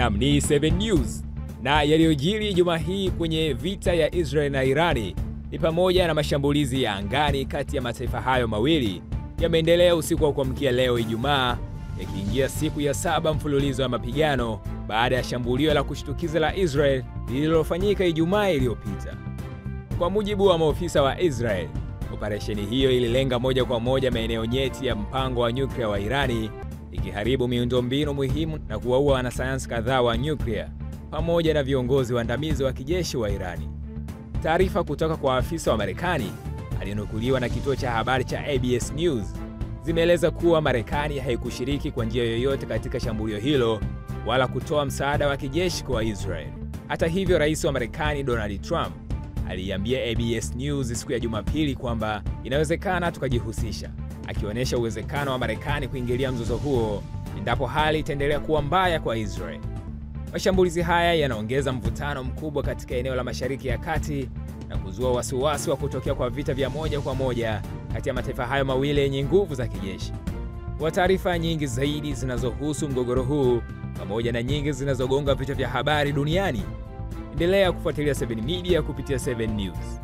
Naam, ni 7 News. Na yaliyojiri juma hii kwenye vita ya Israel na Irani ni pamoja na mashambulizi ya angani kati ya mataifa hayo mawili yameendelea usiku wa kuamkia leo Ijumaa, yakiingia siku ya 7 mfululizo wa mapigano baada ya shambulio la kushtukiza la Israel lililofanyika Ijumaa iliyopita. Kwa mujibu wa maofisa wa Israel, operesheni hiyo ililenga moja kwa moja maeneo nyeti ya mpango wa nyuklia wa Irani, ikiharibu miundombinu muhimu na kuwaua wanasayansi kadhaa wa nyuklia pamoja na viongozi waandamizi wa kijeshi wa Irani. Taarifa kutoka kwa afisa wa Marekani aliyenukuliwa na kituo cha habari cha ABS News zimeeleza kuwa Marekani haikushiriki kwa njia yoyote katika shambulio hilo wala kutoa msaada wa kijeshi kwa Israel. Hata hivyo, rais wa Marekani Donald Trump aliambia ABS News siku ya Jumapili kwamba inawezekana tukajihusisha, akionyesha uwezekano wa Marekani kuingilia mzozo huo endapo hali itaendelea kuwa mbaya kwa Israel. Mashambulizi haya yanaongeza mvutano mkubwa katika eneo la Mashariki ya Kati na kuzua wasiwasi wa kutokea kwa vita vya moja kwa moja kati ya mataifa hayo mawili yenye nguvu za kijeshi. Kwa taarifa nyingi zaidi zinazohusu mgogoro huu pamoja na nyingi zinazogonga vichwa vya habari duniani, endelea kufuatilia 7 Media kupitia 7 News.